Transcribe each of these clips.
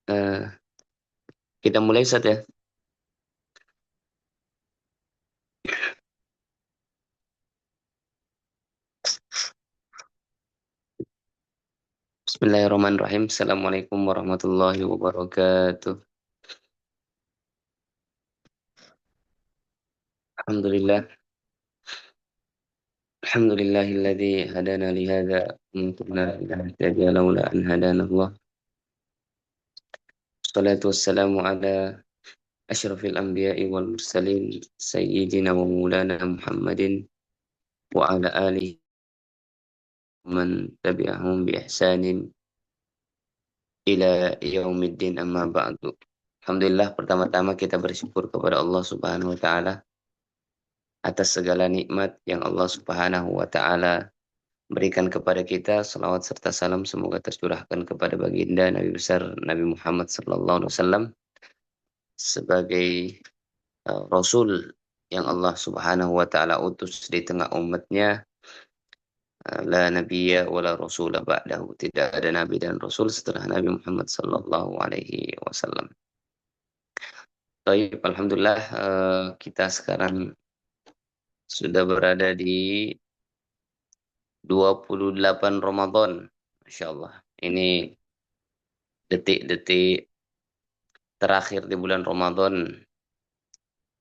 Eh, kita mulai Ustaz ya. Bismillahirrahmanirrahim. Assalamualaikum warahmatullahi wabarakatuh. Alhamdulillah. Alhamdulillahilladzi hadana li hadza wa ma kunna linahtadiya laula an hadana Allah. Salatu wassalamu ala asyrafil anbiya'i wal mursalin sayyidina wa maulana Muhammadin wa ala alihi man tabi'ahum bi ihsanin ila yaumiddin amma ba'du. Alhamdulillah, pertama-tama kita bersyukur kepada Allah Subhanahu wa taala atas segala nikmat yang Allah Subhanahu wa taala berikan kepada kita. Salawat serta salam semoga tercurahkan kepada baginda Nabi besar Nabi Muhammad sallallahu alaihi wasallam sebagai rasul yang Allah Subhanahu wa taala utus di tengah umatnya. La nabiyya wala rasula ba'dahu. Tidak ada nabi dan rasul setelah Nabi Muhammad sallallahu alaihi wasallam. Baik, alhamdulillah, kita sekarang sudah berada di 28 Ramadan. Masya Allah. Ini detik-detik terakhir di bulan Ramadan.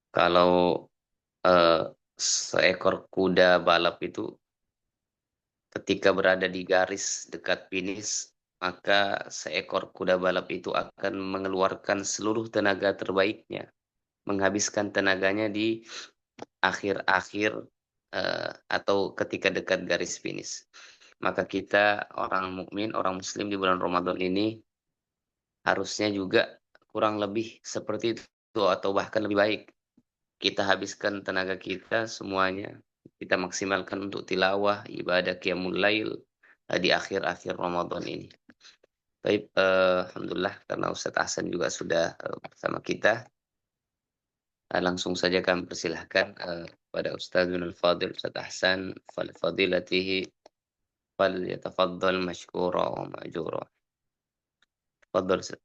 Kalau eh, seekor kuda balap itu ketika berada di garis dekat finish, maka seekor kuda balap itu akan mengeluarkan seluruh tenaga terbaiknya, menghabiskan tenaganya di akhir-akhir atau ketika dekat garis finish. Maka kita orang mukmin, orang muslim di bulan Ramadan ini harusnya juga kurang lebih seperti itu atau bahkan lebih baik. Kita habiskan tenaga kita semuanya, kita maksimalkan untuk tilawah, ibadah qiyamul lail di akhir-akhir Ramadan ini. Baik, alhamdulillah karena Ustaz Ahsan juga sudah bersama kita. Langsung saja kami persilahkan pada Ustazul Fadil Ustaz Ahsan fal fadilatihi fal yatafaddal mashkura wa ma'jura. Tafadhal Ustaz.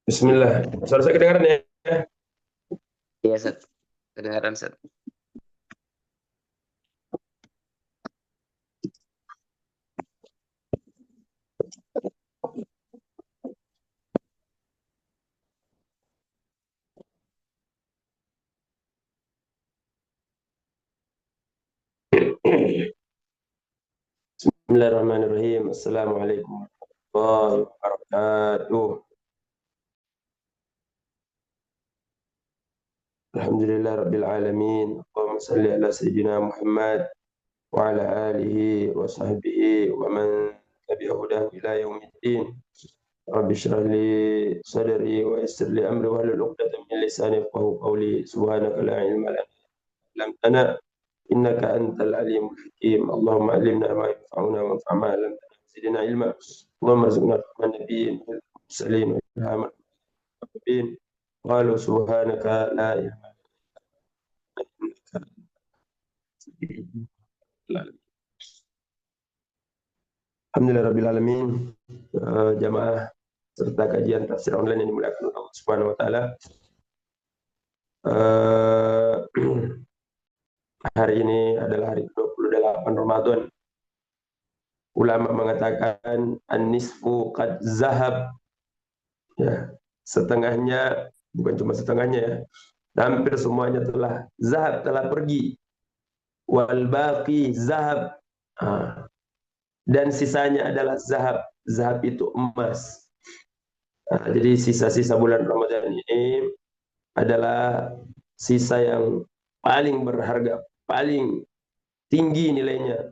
Bismillah. Suara saya kedengaran ya? Iya, Ustaz. Kedengaran, Ustaz. Bismillahirrahmanirrahim. Assalamualaikum warahmatullahi wabarakatuh. Alhamdulillah Rabbil Alamin. Allahumma salli ala Sayyidina Muhammad wa ala alihi wa sahbihi wa man tabi'a hudahu ila yaumiddin. Rabbi shrah li sadri wa yassir li amri wa hlul 'uqdatam min lisani yafqahu qawli. Subhanaka la ilma lana illa ma 'allamtana innaka antal alimul hakim. Allahumma 'allimna ma yanfa'una wanfa'na ma 'allamtana wa zidna ilma. Allahumma arzuqna fahman nabiyyin wal mursalin wa ilhaman muttaqin. Qalu subhanaka la ilma lana. Alhamdulillah rabbil alamin. Jamaah serta kajian tafsir online yang dimuliakan Allah Subhanahu wa taala. Hari ini adalah hari ke-28 Ramadan. Ulama mengatakan an-nisfu qad zahab. Ya, setengahnya, bukan cuma setengahnya ya, hampir semuanya telah zahab, telah pergi. Wal baqi zahab. Dan sisanya adalah zahab. Zahab itu emas. Jadi sisa-sisa bulan Ramadan ini adalah sisa yang paling berharga, paling tinggi nilainya.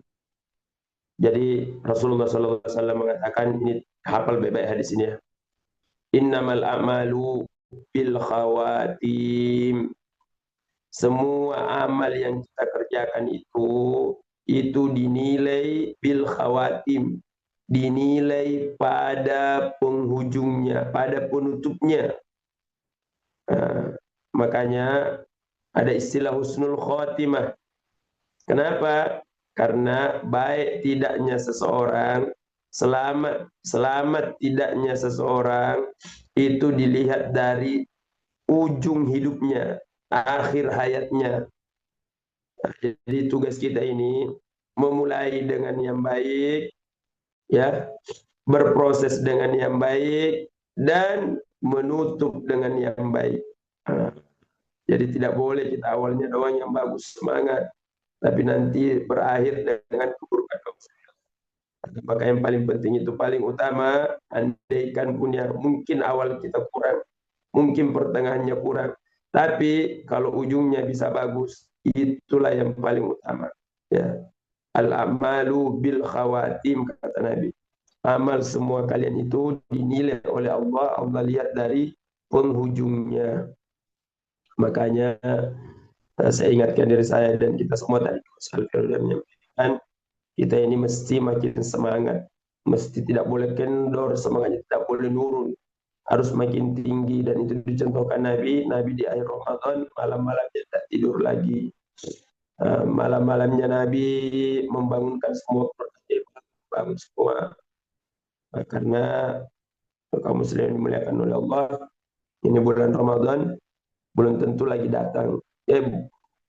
Jadi Rasulullah SAW mengatakan, ini hafal baik-baik hadis ini ya. Innamal a'malu bil khawatim. semua amal yang kita kerjakan itu dinilai bil khawatim, dinilai pada penghujungnya, pada penutupnya. Nah, makanya ada istilah husnul khotimah. Kenapa? Karena baik tidaknya seseorang, selamat tidaknya seseorang itu dilihat dari ujung hidupnya, akhir hayatnya. Jadi tugas kita ini memulai dengan yang baik, ya, berproses dengan yang baik, dan menutup dengan yang baik. Nah, jadi tidak boleh kita awalnya doang yang bagus, semangat, tapi nanti berakhir dengan keburukan. Maka yang paling penting itu paling utama, andaikan punya mungkin awal kita kurang, mungkin pertengahannya kurang, tapi kalau ujungnya bisa bagus, itulah yang paling utama. Ya, al-amalu bil khawatim, kata Nabi. Amal semua kalian itu dinilai oleh Allah. Allah lihat dari penghujungnya. Makanya saya ingatkan diri saya dan kita semua tadi, dan menyampaikan, kita ini mesti makin semangat, mesti tidak boleh kendor semangatnya, tidak boleh nurun, harus makin tinggi. Dan itu dicontohkan Nabi di akhir Ramadan malam-malamnya tidak tidur lagi. Malam-malamnya Nabi membangunkan semua keluarga, bangun semua. Karena kaum muslimin dimuliakan oleh Allah, ini bulan Ramadan belum tentu lagi datang.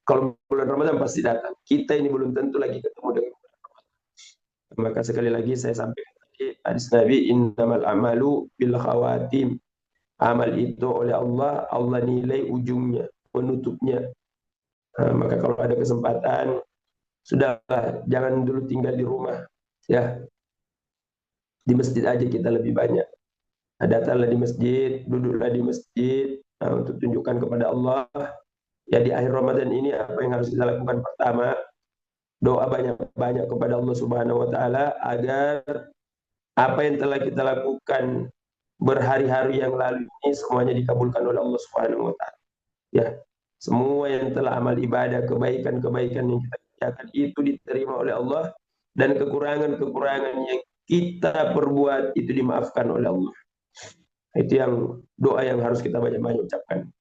Kalau bulan Ramadan pasti datang. Kita ini belum tentu lagi ketemu dengan. Maka sekali lagi saya sampaikan tadi hadis Nabi, innamal amalu bil khawatim. Amal itu oleh Allah, Allah nilai ujungnya, penutupnya. Maka kalau ada kesempatan, sudahlah, jangan dulu tinggal di rumah. Ya, di masjid aja kita lebih banyak. Datanglah di masjid, duduklah di masjid, untuk tunjukkan kepada Allah. Ya, di akhir Ramadan ini apa yang harus kita lakukan? Pertama, doa banyak-banyak kepada Allah Subhanahu wa taala agar apa yang telah kita lakukan berhari-hari yang lalu ini semuanya dikabulkan oleh Allah Subhanahu wa taala. Ya, semua yang telah amal ibadah, kebaikan-kebaikan yang kita kerjakan itu diterima oleh Allah, dan kekurangan-kekurangan yang kita perbuat itu dimaafkan oleh Allah. Itu yang doa yang harus kita banyak-banyak ucapkan.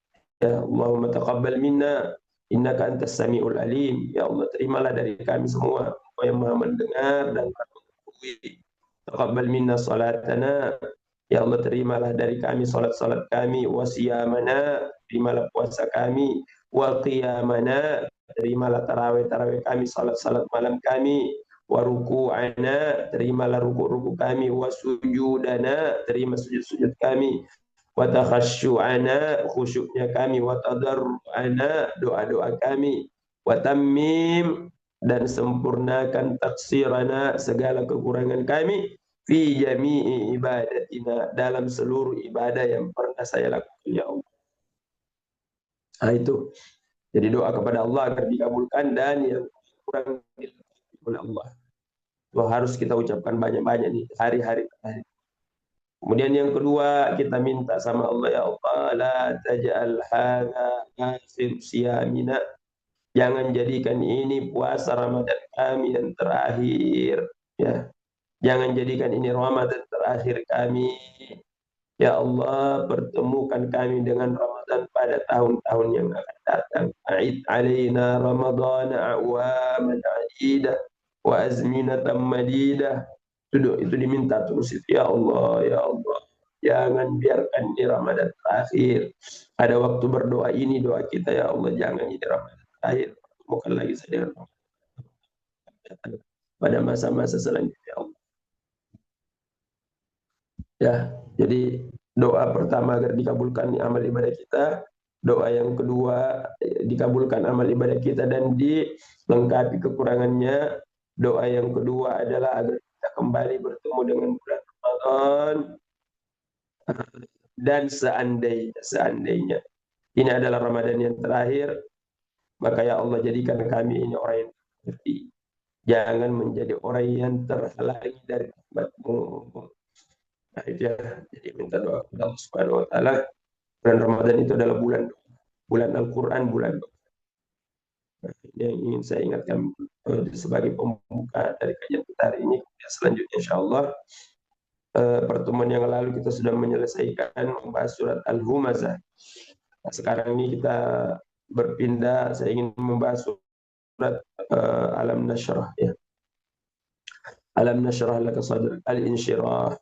Ya Allahumma taqabbal minna innaka antas samiul alim. Ya Allah, terimalah dari kami semua, Engkau yang Maha mendengar dan mengetahui. Taqabbal minna salatana. Ya Allah, terimalah dari kami salat-salat kami, wa siyamana, terimalah puasa kami, wa qiyamana, terimalah tarawih-tarawih kami, salat-salat malam kami, wa ruku'ana, terimalah ruku'-ruku kami, wa sujudana, terima sujud-sujud kami, wa takhasyu'ana, khusyuknya kami, wa tadarru'ana, doa-doa kami, wa tammim, dan sempurnakan taksirana, segala kekurangan kami, fi jami'i ibadatina, dalam seluruh ibadah yang pernah saya lakukan, ya Allah. Nah, itu. Jadi doa kepada Allah agar dikabulkan, dan yang kurang oleh Allah. Itu harus kita ucapkan banyak-banyak nih, hari-hari. Kemudian yang kedua, kita minta sama Allah, ya Allah, la taj'al hadza akhir siyamina. Jangan jadikan ini puasa Ramadan kami yang terakhir. Ya. Jangan jadikan ini Ramadan terakhir kami. Ya Allah, pertemukan kami dengan Ramadan pada tahun-tahun yang akan datang. A'id alaina Ramadan a'waman adidah wa azminatan madidah. Itu diminta terus itu. Ya Allah, ya Allah. Jangan biarkan ini Ramadan terakhir. Ada waktu berdoa ini, doa kita, ya Allah, jangan ini Ramadan terakhir. Pertemukan lagi saya dengan Ramadan pada masa-masa selanjutnya, ya Allah. Ya, jadi doa pertama agar dikabulkan amal ibadah kita, doa yang kedua dikabulkan amal ibadah kita dan dilengkapi kekurangannya. Doa yang kedua adalah agar kita kembali bertemu dengan bulan Ramadan, dan seandainya ini adalah Ramadan yang terakhir, maka ya Allah, jadikan kami ini orang yang terhati. Jangan menjadi orang yang terhalangi dari rahmat-Mu. Nah, itu ya. Jadi minta doa kepada Allah Subhanahu wa taala. Bulan Ramadan itu adalah bulan Al-Qur'an, bulan doa. Ini yang ingin saya ingatkan sebagai pembuka dari kajian kita hari ini. Kemudian selanjutnya insya Allah pertemuan yang lalu kita sudah menyelesaikan membahas surat Al-Humazah. Nah, sekarang ini kita berpindah, saya ingin membahas surat Alam Nashrah ya. Alam Nashrah laka sadrak, Al-Insyirah.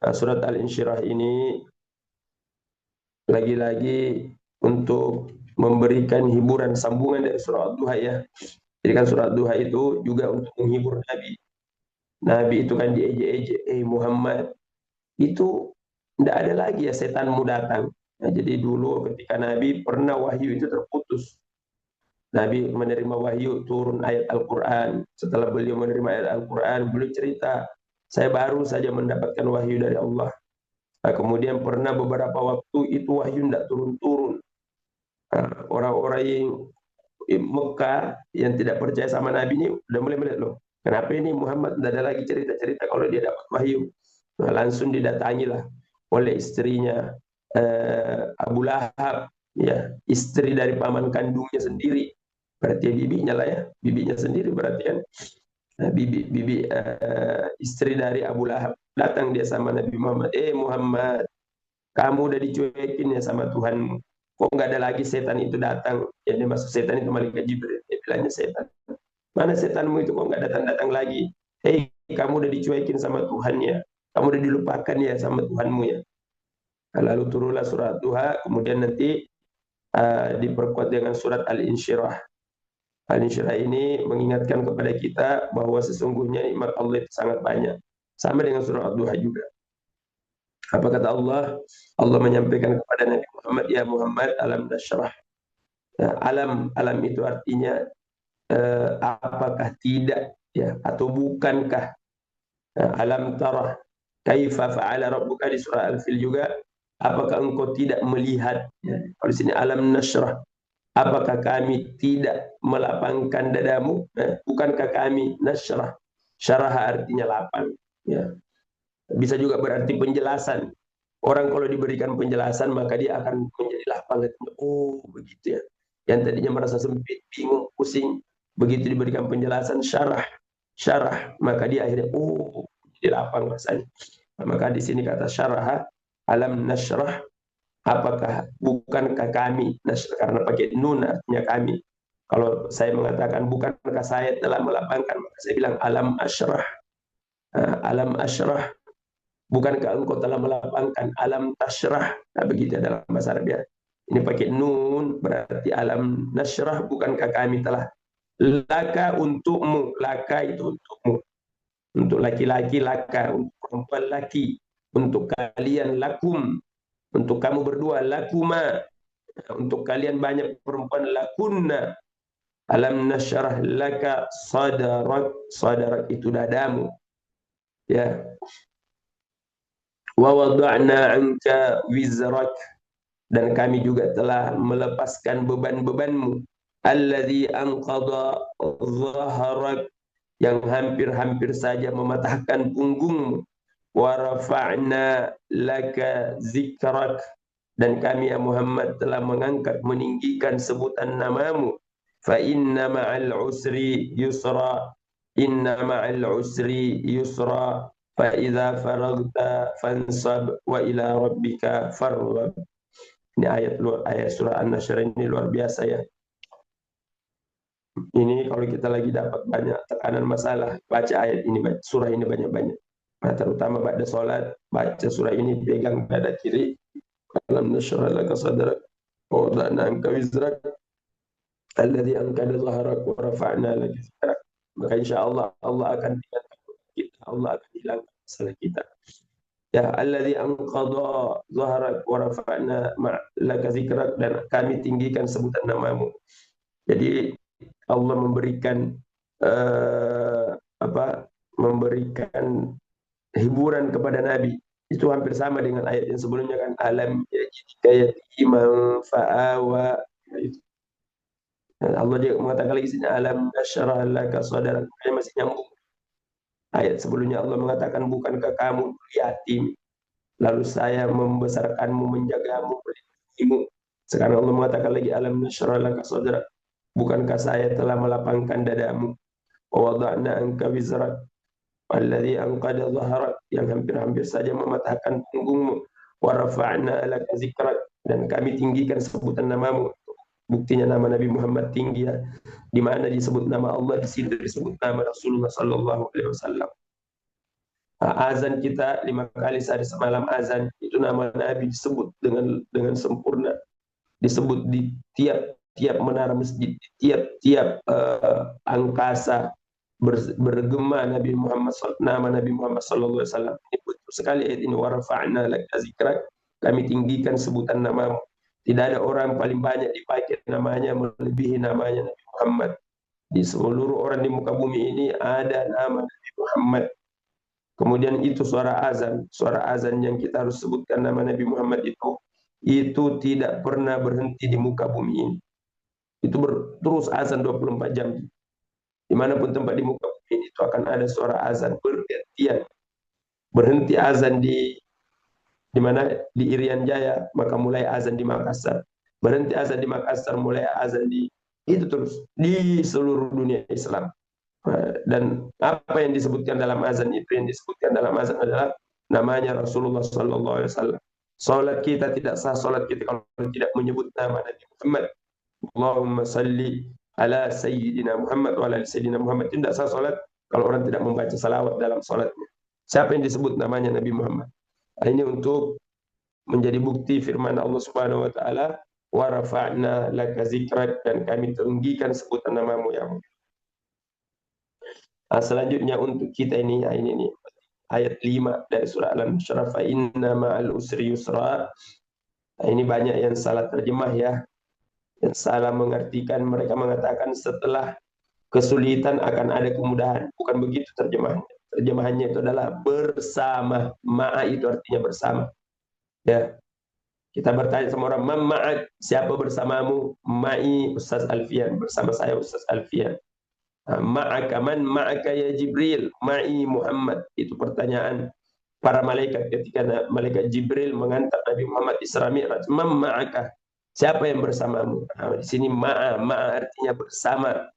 Nah, surat Al-Insyirah ini lagi-lagi untuk memberikan hiburan sambungan dari surat Duha ya. Jadi kan surat Duha itu juga untuk menghibur Nabi. Nabi itu kan diejek-ejek, Muhammad, itu tidak ada lagi ya setanmu datang. Nah, jadi dulu ketika Nabi pernah wahyu itu terputus. Nabi menerima wahyu turun ayat Al-Quran. Setelah beliau menerima ayat Al-Quran, beliau cerita, saya baru saja mendapatkan wahyu dari Allah. Nah, kemudian pernah beberapa waktu itu wahyu tidak turun-turun. Nah, orang-orang yang Mekah yang tidak percaya sama Nabi ini udah mulai melihat loh. Kenapa ini Muhammad tidak ada lagi cerita-cerita kalau dia dapat wahyu. Nah, langsung didatangilah oleh istrinya Abu Lahab, ya, istri dari paman kandungnya sendiri. Berarti bibinya lah ya, bibinya sendiri berarti kan. Nah, bibi istri dari Abu Lahab datang dia sama Nabi Muhammad. Muhammad, kamu udah dicuekin ya sama Tuhanmu. Kok nggak ada lagi setan itu datang? Jadi maksud setan itu malaikat Jibril. Dia bilangnya setan. Mana setanmu itu kok nggak datang-datang lagi? Kamu udah dicuekin sama Tuhannya. Kamu udah dilupakan ya sama Tuhanmu ya. Nah, lalu turunlah surat Duha, kemudian nanti diperkuat dengan surat Al-Insyirah. Al-Insyirah ini mengingatkan kepada kita bahwa sesungguhnya nikmat Allah itu sangat banyak. Sama dengan surat Duha juga. Apa kata Allah? Allah menyampaikan kepada Nabi Muhammad, ya Muhammad, alam nasyrah. Ya, alam itu artinya apakah tidak ya atau bukankah, alam tarah kaifa fa'ala rabbuka di surah Al-Fil juga, apakah engkau tidak melihat ya. Kalau di sini alam nasyrah, apakah kami tidak melapangkan dadamu, bukankah kami nasyrah, syarah artinya lapang ya. Bisa juga berarti penjelasan. Orang kalau diberikan penjelasan maka dia akan menjadi lapang. Oh begitu ya. Yang tadinya merasa sempit, bingung, pusing, begitu diberikan penjelasan syarah, maka dia akhirnya jadi lapang rasanya. Maka di sini kata syarah, alam nasyrah, apakah bukankah kami, karena pakai nun artinya kami. Kalau saya mengatakan bukankah saya telah melapangkan, maka saya bilang alam asyrah. Alam asyrah, bukankah engkau telah melapangkan, alam tasyrah. Nah, begitu dalam bahasa Arab ya. Ini pakai nun berarti alam nasyrah, bukankah kami telah, laka untukmu, laka itu untukmu, untuk laki-laki laka, untuk perempuan laki, untuk kalian lakum, untuk kamu berdua lakuma, untuk kalian banyak perempuan lakunna. Alam nasyrah laka sadarak, sadarak itu dadamu ya. Wa wada'na anka wizrak, dan kami juga telah melepaskan beban-bebanmu, alladzi anqadha dhahrak, yang hampir-hampir saja mematahkan punggungmu, wa rafa'na laka zikrak, dan kami ya Muhammad telah mengangkat meninggikan sebutan namamu, fa inna ma'al usri yusra, inna ma'al usri yusra, fa idza faragta fansab wa ila rabbika farghab. Ini ayat surah An-Nasr ini luar biasa ya. Ini kalau kita lagi dapat banyak tekanan masalah, baca ayat ini, baca surah ini banyak-banyak. Nah, terutama pada sholat, baca surah ini, pegang dada kiri. Alam nashrah laka sadrak wa wada'na anka wizrak alladzi anqadha dhahrak wa rafa'na laka zikrak. Maka insya Allah Allah akan tinggalkan kita, Allah akan hilangkan masalah kita. Ya alladzi anqadha dhahrak wa rafa'na laka zikrak, dan kami tinggikan sebutan namamu. Jadi Allah memberikan apa? Memberikan hiburan kepada Nabi. Itu hampir sama dengan ayat yang sebelumnya kan, alam yajidka yatiman fa'awa. Dan Allah dia mengatakan lagi sini alam nasyrah laka sadrak. Masih nyambung. Ayat sebelumnya Allah mengatakan bukankah kamu yatim, lalu saya membesarkanmu, menjagamu, melindungimu. Sekarang Allah mengatakan lagi alam nasyrah laka sadrak. bukankah saya telah melapangkan dadamu, wa wada'na anka wizrak alladhi anqada dhahrak, yang hampir-hampir saja mematahkan punggungmu, wa rafa'na laka zikrak, dan kami tinggikan sebutan namamu. Buktinya nama Nabi Muhammad tinggi ya. Di mana disebut nama Allah, di sini disebut nama Rasulullah sallallahu alaihi wasallam. Azan kita 5 kali sehari semalam, azan itu nama Nabi disebut dengan sempurna, disebut di tiap menara masjid, di tiap angkasa bergema Nabi Muhammad, nama Nabi Muhammad sallallahu alaihi wasallam. Ini betul sekali ayat ini, wa rafa'na laka zikrak, kami tinggikan sebutan namamu. Tidak ada orang paling banyak dipakai namanya melebihi namanya Nabi Muhammad. Di seluruh orang di muka bumi ini ada nama Nabi Muhammad. Kemudian itu suara azan yang kita harus sebutkan nama Nabi Muhammad itu tidak pernah berhenti di muka bumi ini. Itu terus azan 24 jam. Dimanapun tempat di muka bumi ini itu akan ada suara azan bergantian. Berhenti azan di mana di Irian Jaya, maka mulai azan di Makassar. Berhenti azan di Makassar, mulai azan itu terus di seluruh dunia Islam. Dan apa yang disebutkan dalam azan itu, yang disebutkan dalam azan adalah namanya Rasulullah sallallahu alaihi wasallam. Salat kita tidak sah, salat kita kalau tidak menyebut nama Nabi Muhammad. Allahumma salli ala sayyidina Muhammad wa ala sayyidina Muhammad. Tidak sah salat kalau orang tidak membaca salawat dalam salatnya. Siapa yang disebut namanya Nabi Muhammad? Ini untuk menjadi bukti firman Allah Subhanahu wa taala, wa rafa'na laka zikrak, dan kami tinggikan sebutan namamu ya Allah. Selanjutnya untuk kita ini nih ayat 5 dari surah Al-Ansyarah, fa inna ma'al usri yusra. Ini banyak yang salah terjemah ya, yang salah mengartikan. Mereka mengatakan setelah kesulitan akan ada kemudahan. Bukan begitu terjemahannya. Terjemahannya itu adalah bersama. Ma'a itu artinya bersama. Ya, kita bertanya sama orang, ma'a, siapa bersamamu? Ma'i Ustaz Alfian, bersama saya Ustaz Alfian. Ma'aka man ma'aka ya Jibril, ma'i Muhammad. Itu pertanyaan para malaikat ketika malaikat Jibril mengantar Nabi Muhammad Isra Mi'raj. Man ma'aka, siapa yang bersamamu? Di sini ma'a artinya bersama,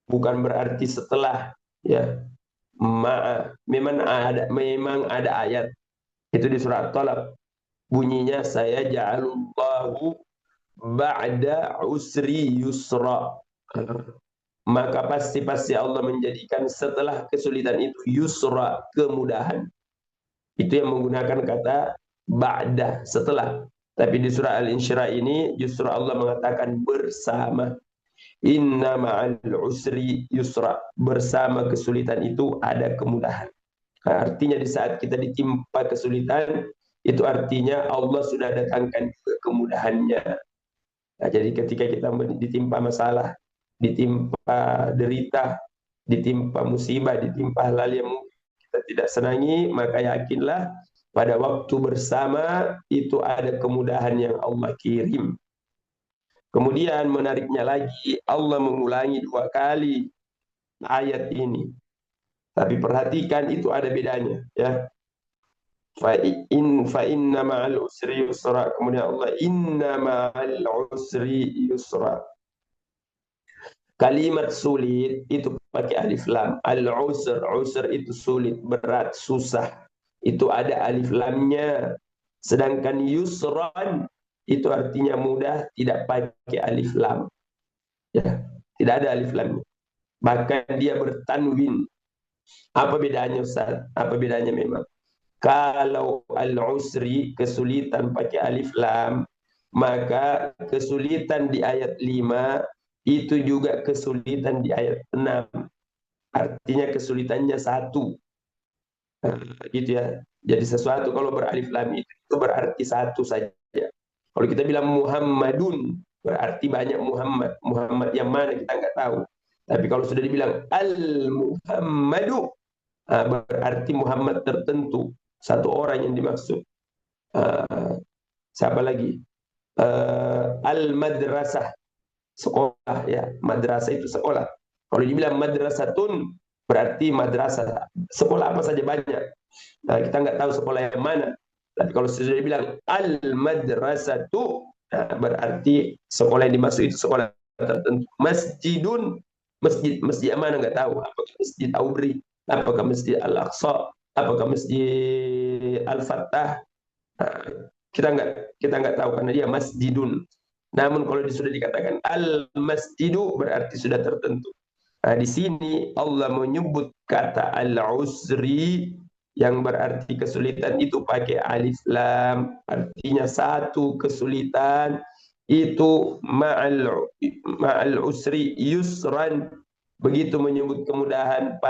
bukan berarti setelah ya. Ma'a memang ada ayat itu di surat Talaq, bunyinya saya ja'alullahu ba'da usri yusra, maka pasti Allah menjadikan setelah kesulitan itu yusra, kemudahan. Itu yang menggunakan kata ba'da, setelah. Tapi di surah Al-Insyirah ini justru Allah mengatakan bersama. Inna ma'al usri yusra, bersama kesulitan itu ada kemudahan. Nah, artinya di saat kita ditimpa kesulitan, itu artinya Allah sudah datangkan kemudahannya. Nah, jadi ketika kita ditimpa masalah, ditimpa derita, ditimpa musibah, ditimpa hal yang kita tidak senangi, maka yakinlah pada waktu bersama itu ada kemudahan yang Allah kirim. Kemudian menariknya lagi, Allah mengulangi 2 kali ayat ini. Tapi perhatikan itu ada bedanya ya. Fa inna ma'al usri yusra. Kemudian Allah inna ma'al usri yusra. Kalimat sulit itu pakai alif lam. Usr itu sulit, berat, susah. Itu ada alif lamnya. Sedangkan yusran itu artinya mudah, tidak pakai alif lam. Ya, tidak ada alif lamnya. Bahkan dia bertanwin. Apa bedanya Ustaz? Apa bedanya memang? Kalau al-usri kesulitan pakai alif lam, maka kesulitan di ayat 5 itu juga kesulitan di ayat 6. Artinya kesulitannya satu. Gitu ya. Jadi sesuatu kalau beralif lam itu berarti satu saja. Kalau kita bilang Muhammadun, berarti banyak Muhammad. Muhammad yang mana kita nggak tahu. Tapi kalau sudah dibilang Al-Muhammadu, berarti Muhammad tertentu. Satu orang yang dimaksud. Siapa lagi? Al-Madrasah, sekolah ya. Madrasah itu sekolah. Kalau dibilang madrasatun, berarti madrasah. Sekolah apa saja banyak. Nah, kita nggak tahu sekolah yang mana. Tapi kalau sudah dibilang al-madrasatu, nah, berarti sekolah yang dimaksud itu sekolah tertentu. Masjidun, masjid mana nggak tahu. Apakah masjid Aubri, apakah masjid Al-Aqsa, apakah masjid Al-Fattah. Nah, kita nggak tahu karena dia masjidun. Namun kalau sudah dikatakan al-masjidu berarti sudah tertentu. Nah, di sini Allah menyebut kata al-usri yang berarti kesulitan itu pakai alif lam, artinya satu kesulitan itu ma'al usri yusran. Begitu menyebut kemudahan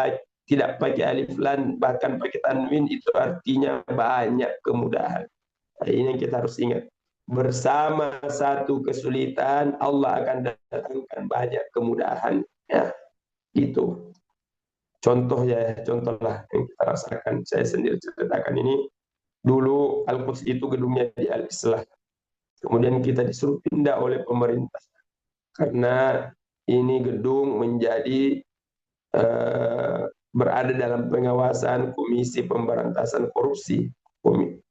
tidak pakai alif lam bahkan pakai tanwin itu artinya banyak kemudahan. Nah, ini yang kita harus ingat. Bersama satu kesulitan, Allah akan datangkan banyak kemudahan. Ya, itu. Contoh ya, contohlah yang kita rasakan. Saya sendiri ceritakan ini. Dulu Al-Quds itu gedungnya di Al-Islah. Kemudian kita disuruh pindah oleh pemerintah. Karena ini gedung menjadi berada dalam pengawasan Komisi Pemberantasan Korupsi.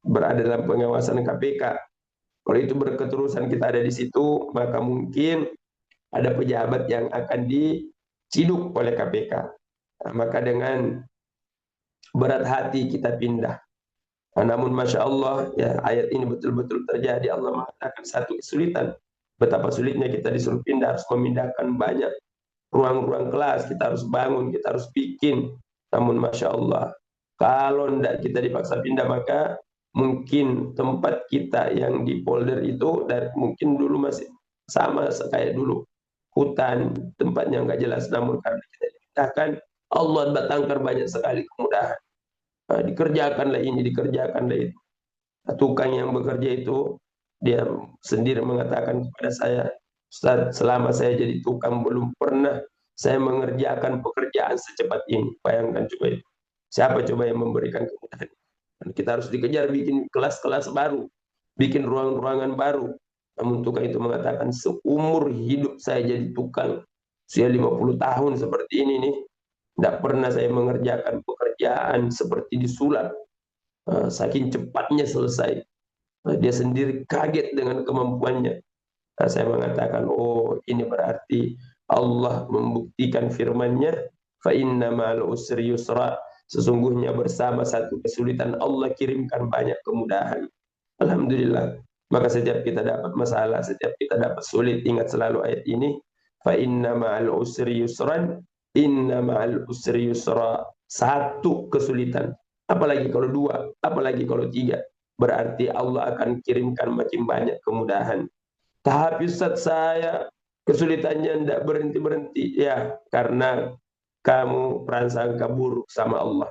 Berada dalam pengawasan KPK. Kalau itu berketerusan kita ada di situ, maka mungkin ada pejabat yang akan diciduk oleh KPK. Nah, maka dengan berat hati kita pindah. Nah, namun Masya Allah, ya, ayat ini betul-betul terjadi. Allah mengatakan satu kesulitan. Betapa sulitnya kita disuruh pindah, harus memindahkan banyak ruang-ruang kelas. Kita harus bangun, kita harus bikin. Namun Masya Allah, kalau tidak kita dipaksa pindah, maka mungkin tempat kita yang di polder itu, dan mungkin dulu masih sama kayak dulu. Hutan, tempatnya nggak jelas. Namun karena kita dipindahkan, Allah datangkan banyak sekali kemudahan. Nah, dikerjakanlah ini, dikerjakanlah itu. Nah, tukang yang bekerja itu, dia sendiri mengatakan kepada saya, Ustaz, selama saya jadi tukang belum pernah saya mengerjakan pekerjaan secepat ini. Bayangkan coba itu. Siapa coba yang memberikan kemudahan? Dan kita harus dikejar bikin kelas-kelas baru, bikin ruang-ruangan baru. Namun tukang itu mengatakan, seumur hidup saya jadi tukang, usia 50 tahun seperti ini nih, tidak pernah saya mengerjakan pekerjaan seperti disulap. Saking cepatnya selesai. Dia sendiri kaget dengan kemampuannya. Nah, saya mengatakan, oh ini berarti Allah membuktikan firman-Nya, fa inna ma'al usri yusra. Sesungguhnya bersama satu kesulitan Allah kirimkan banyak kemudahan. Alhamdulillah. Maka setiap kita dapat masalah, setiap kita dapat sulit, ingat selalu ayat ini, fa inna ma'al usri yusran, inna ma'al usri yusra. Satu kesulitan. Apalagi kalau dua, apalagi kalau tiga. Berarti Allah akan kirimkan makin banyak kemudahan. Tapi Ustaz, saya kesulitannya tidak berhenti-berhenti. Ya, karena kamu prasangka buruk sama Allah.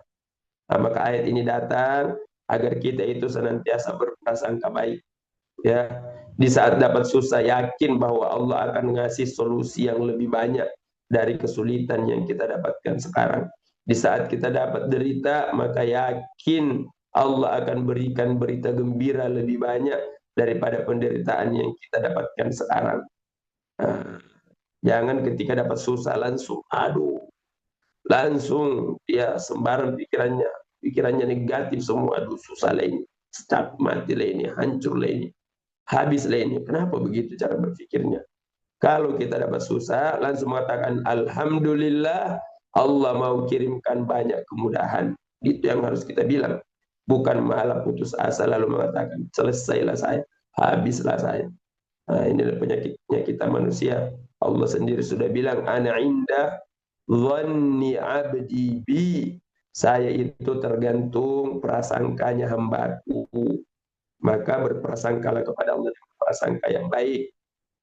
Nah, maka ayat ini datang agar kita itu senantiasa berprasangka baik. Ya, di saat dapat susah yakin bahwa Allah akan ngasih solusi yang lebih banyak dari kesulitan yang kita dapatkan sekarang. Di saat kita dapat derita, maka yakin Allah akan berikan berita gembira lebih banyak daripada penderitaan yang kita dapatkan sekarang. Nah, jangan ketika dapat susah langsung, aduh, langsung dia sembarang pikirannya negatif semua, aduh susah lah ini, start mati lah ini, hancur lah ini, habis lah ini. Kenapa begitu cara berpikirnya? Kalau kita dapat susah, langsung mengatakan Alhamdulillah, Allah mau kirimkan banyak kemudahan. Itu yang harus kita bilang. Bukan malah putus asa lalu mengatakan selesailah saya, habislah saya. Nah, inilah penyakitnya kita manusia. Allah sendiri sudah bilang, ana inda dhanni abdi bi. Saya itu tergantung prasangkanya hambaku. Maka berprasangkalah kepada Allah dengan prasangka yang baik.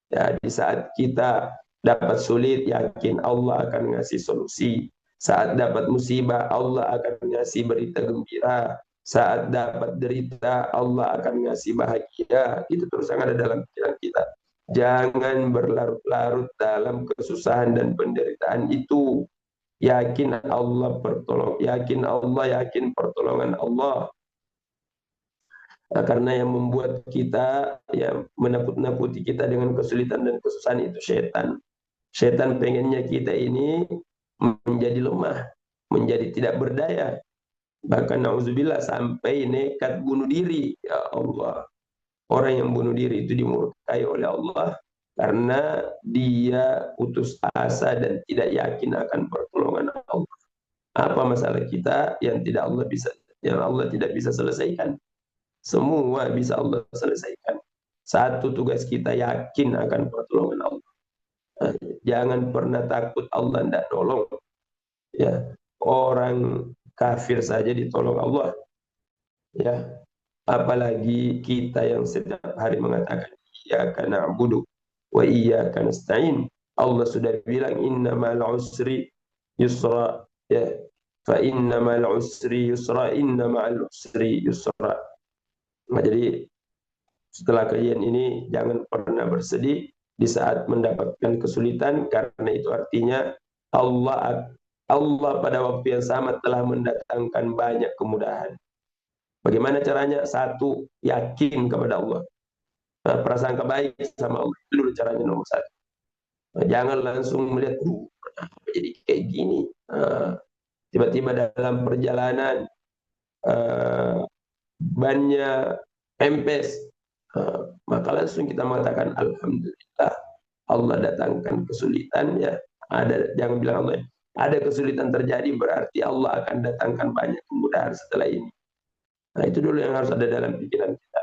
Ya, di saat kita dapat sulit, yakin Allah akan ngasih solusi. Saat dapat musibah, Allah akan ngasih berita gembira. Saat dapat derita, Allah akan ngasih bahagia. Itu terus yang ada dalam pikiran kita. Jangan berlarut-larut dalam kesusahan dan penderitaan itu. Yakin Allah pertolong, yakin pertolongan Allah. Nah, karena yang membuat kita, ya, menakut-nakuti kita dengan kesulitan dan kesusahan itu setan. Setan pengennya kita ini menjadi lemah, menjadi tidak berdaya. Bahkan na'udzubillah sampai nekat bunuh diri. Ya Allah. Orang yang bunuh diri itu dimurkai oleh Allah. karena dia putus asa dan tidak yakin akan pertolongan Allah. Apa masalah kita yang Allah tidak bisa selesaikan? Semua bisa Allah selesaikan. Satu tugas kita yakin akan pertolongan Allah. Jangan pernah takut Allah tidak nolong. Ya, orang kafir saja ditolong Allah. Ya, apalagi kita yang setiap hari mengatakan iyyaka na'budu wa iyyaka nasta'in. Allah sudah bilang innamal usri yusra, ya. Fa innamal usri yusra, innamal usri yusra. Nah, jadi setelah kejadian ini jangan pernah bersedih di saat mendapatkan kesulitan, karena itu artinya Allah Allah pada waktu yang sama telah mendatangkan banyak kemudahan. Bagaimana caranya? Satu, yakin kepada Allah. Nah, prasangka baik sama Allah itu dulu caranya nomor satu. Nah, jangan langsung melihat, kenapa jadi kayak gini? Tiba-tiba dalam perjalanan bannya empes, maka langsung kita mengatakan alhamdulillah Allah datangkan kesulitan, ya. Jangan bilang Allah ada kesulitan terjadi berarti Allah akan datangkan banyak kemudahan setelah ini. Nah, itu dulu yang harus ada dalam pikiran kita.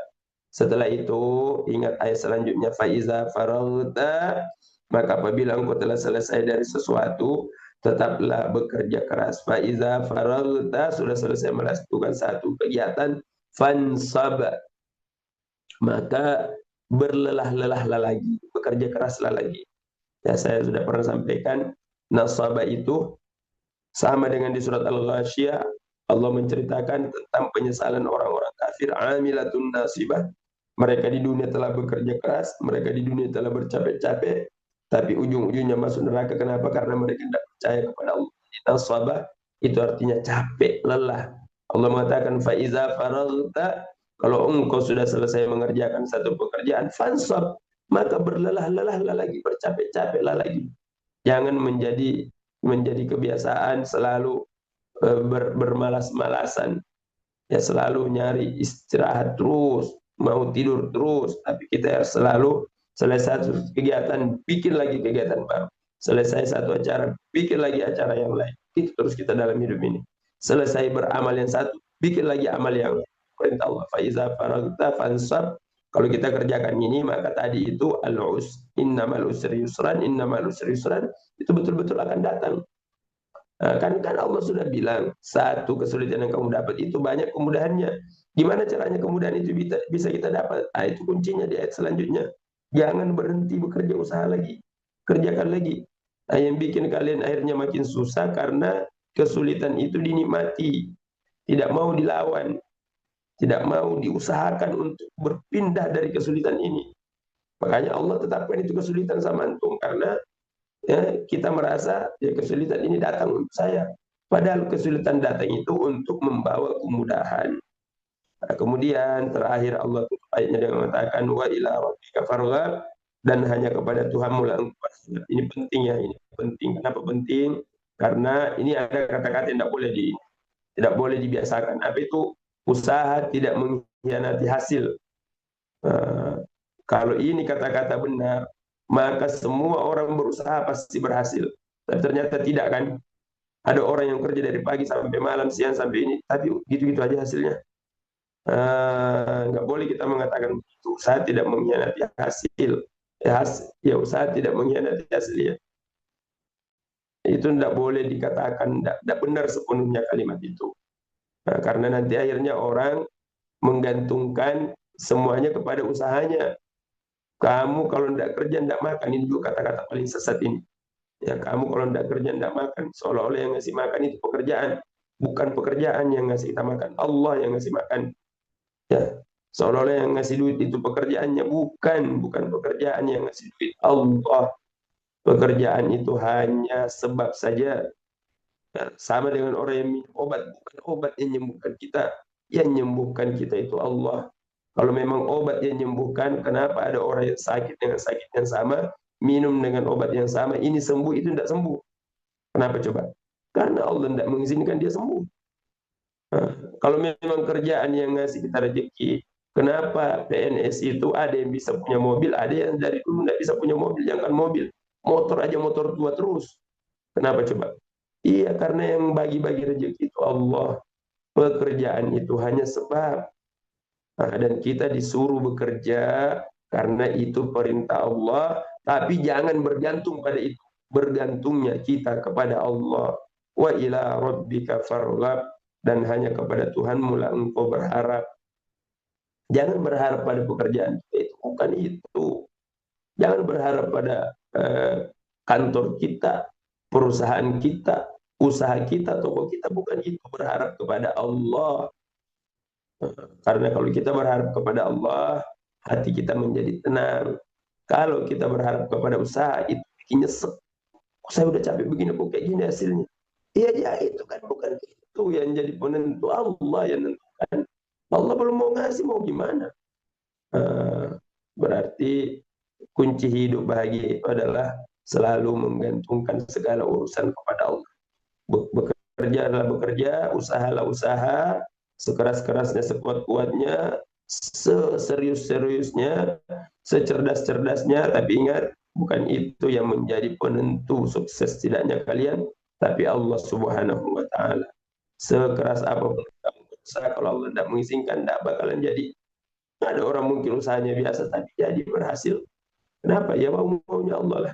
Setelah itu ingat ayat selanjutnya, faiza faragta, maka apabila engkau telah selesai dari sesuatu tetaplah bekerja keras. Faiza faragta, sudah selesai melakukan satu kegiatan, fansab, maka berlelah-lelahlah lagi, bekerja keraslah lagi. Ya, saya sudah pernah sampaikan, nasaba itu sama dengan di surat Al-Ghasyiyah, Allah menceritakan tentang penyesalan orang-orang kafir, amilatun nasibah. Mereka di dunia telah bekerja keras, mereka di dunia telah bercapek-capek, tapi ujung-ujungnya masuk neraka. Kenapa? Karena mereka tidak percaya kepada Allah. Nasabah itu artinya capek, lelah. Allah mengatakan, faiza faragta, kalau engkau sudah selesai mengerjakan satu pekerjaan, fansab, maka berlelah-lelahlah lagi, bercapek-capeklah lagi. Jangan menjadi kebiasaan selalu bermalas-malasan, ya, selalu nyari istirahat terus, mau tidur terus, tapi kita harus selalu selesai satu kegiatan, bikin lagi kegiatan baru. Selesai satu acara, bikin lagi acara yang lain. Itu terus kita dalam hidup ini. Selesai beramal yang satu, bikin lagi amal yang lain. Perintah Allah, faiza faragta fansab. Kalau kita kerjakan ini, maka tadi itu innamal usri yusran, innamal usri yusran, itu betul-betul akan datang. Kan Allah sudah bilang, satu kesulitan yang kamu dapat itu banyak kemudahannya. Gimana caranya kemudahan itu bisa kita dapat? Nah, itu kuncinya di ayat selanjutnya. Jangan berhenti bekerja, usaha lagi. Kerjakan lagi. Nah, yang bikin kalian akhirnya makin susah karena kesulitan itu dinikmati. Tidak mau dilawan. Tidak mau diusahakan untuk berpindah dari kesulitan ini. Makanya Allah tetapkan itu kesulitan sama antum, karena ya, kita merasa ya kesulitan ini datang untuk saya. Padahal kesulitan datang itu untuk membawa kemudahan. Nah, kemudian terakhir Allah tutup ayatnya dengan mengatakan wa ila rabbika farghab, dan hanya kepada Tuhanmu lah engkau berharap. Ini penting, ya, ini penting. Kenapa penting? Karena ini ada kata-kata yang tidak boleh dibiasakan. Apa itu? Usaha tidak mengkhianati hasil. Kalau ini kata-kata benar, maka semua orang berusaha pasti berhasil. Tapi ternyata tidak, kan? Ada orang yang kerja dari pagi sampai malam, siang sampai ini, tapi gitu-gitu aja hasilnya. Nggak boleh kita mengatakan begitu. Usaha tidak mengkhianati hasil. Ya, usaha tidak mengkhianati hasilnya. Itu tidak boleh dikatakan, tidak benar sepenuhnya kalimat itu. Nah, karena nanti akhirnya orang menggantungkan semuanya kepada usahanya. Kamu kalau tidak kerja tidak makan, ini juga kata-kata paling sesat ini. Ya, kamu kalau tidak kerja tidak makan, seolah-olah yang ngasih makan itu pekerjaan. Bukan pekerjaan yang ngasih kita makan, Allah yang ngasih makan. Ya, seolah-olah yang ngasih duit itu pekerjaannya, bukan pekerjaan yang ngasih duit, Allah. Pekerjaan itu hanya sebab saja. Ya, sama dengan orang yang minum obat, bukan obat yang menyembuhkan kita. Yang menyembuhkan kita itu Allah. Kalau memang obat yang menyembuhkan, kenapa ada orang yang sakit dengan sakit yang sama, minum dengan obat yang sama, ini sembuh, itu tidak sembuh? Kenapa coba? Karena Allah tidak mengizinkan dia sembuh. Nah, kalau memang kerjaan yang ngasih kita rezeki, Kenapa PNS itu ada yang bisa punya mobil, ada yang dari dulu nggak bisa punya mobil, jangan mobil, motor aja motor tua terus. Kenapa coba? Iya, karena yang bagi-bagi rezeki itu Allah. Pekerjaan itu hanya sebab. Nah, dan kita disuruh bekerja karena itu perintah Allah, tapi jangan bergantung pada itu. Bergantungnya kita kepada Allah. Wa ila rabbika farghab, dan hanya kepada Tuhanmu lah engkau berharap. Jangan berharap pada pekerjaan kita itu, bukan itu. Jangan berharap pada kantor kita, perusahaan kita, usaha kita, toko kita, bukan itu. Berharap kepada Allah. Karena kalau kita berharap kepada Allah, hati kita menjadi tenang. Kalau kita berharap kepada usaha, itu bikin nyesek. Oh, saya udah capek begini, kok kayak gini hasilnya. Iya, ya itu kan bukan itu yang jadi penentu, Allah yang nentukan. Allah belum mau ngasih, mau gimana? Berarti kunci hidup bahagia itu adalah selalu menggantungkan segala urusan kepada Allah. Bekerja adalah bekerja, usaha adalah usaha, sekeras-kerasnya, sekuat-kuatnya, seserius-seriusnya, secerdas-cerdasnya, tapi ingat, bukan itu yang menjadi penentu sukses tidaknya kalian, tapi Allah Subhanahu wa Ta'ala. Sekeras apapun kamu berusaha, kalau Allah tidak mengizinkan, tidak bakalan jadi. Ada orang mungkin usahanya biasa, tapi jadi berhasil. Kenapa? Ya mau-maunya Allah lah.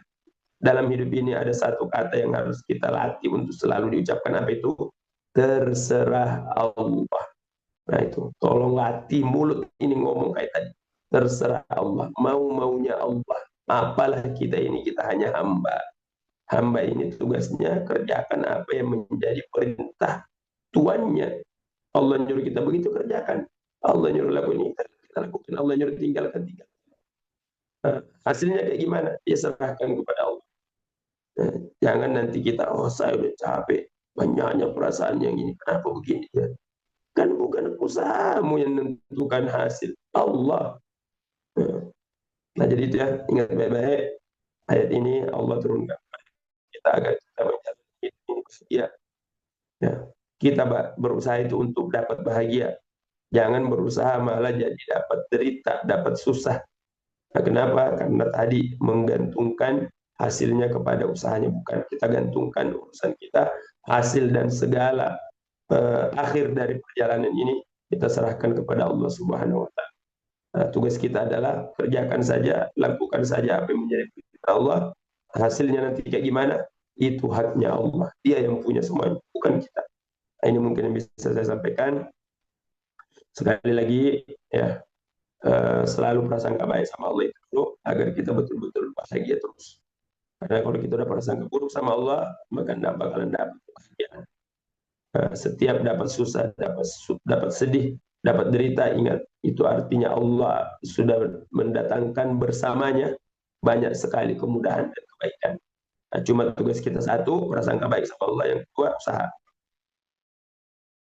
Dalam hidup ini ada satu kata yang harus kita latih untuk selalu diucapkan, apa itu? Terserah Allah. Nah itu, tolong latih mulut ini ngomong kayak tadi. Terserah Allah, mau-maunya Allah. Apalah kita ini, kita hanya hamba. Hamba ini tugasnya kerjakan apa yang menjadi perintah tuannya. Allah nyuruh kita begitu, kerjakan. Allah nyuruh lakukan ini, kita lakukan. Allah nyuruh tinggalkan, tinggalkan. Nah, hasilnya kayak gimana? Ya serahkan kepada Allah. Nah, jangan nanti kita, oh saya udah capek, banyaknya perasaan yang ini, kenapa begini ya? Kan bukan usahamu yang menentukan hasil, Allah. Nah jadi itu ya, ingat baik-baik, ayat ini Allah turunkan kita agar kita menjalani hidup ini bahagia. Ya. Kita berusaha itu untuk dapat bahagia. Jangan berusaha malah jadi dapat derita, dapat susah. Nah, kenapa? Karena tadi menggantungkan hasilnya kepada usahanya, bukan. Kita gantungkan urusan kita, hasil dan segala akhir dari perjalanan ini kita serahkan kepada Allah Subhanahu wa Ta'ala. Nah, tugas kita adalah kerjakan saja, lakukan saja apa yang menjadi perintah Allah. Hasilnya nanti kayak gimana? Itu haknya Allah. Dia yang punya semuanya, bukan kita. Nah, ini mungkin yang bisa saya sampaikan. Sekali lagi, ya, selalu prasangka baik sama Allah itu dulu, agar kita betul-betul bahagia terus. Karena kalau kita udah prasangka buruk sama Allah, maka tidak bakalan dapat kebahagiaan. Setiap dapat susah, dapat sedih, dapat derita, ingat itu artinya Allah sudah mendatangkan bersamanya banyak sekali kemudahan dan kebaikan. Nah, cuma tugas kita satu, prasangka baik sama Allah. Yang kedua, usaha.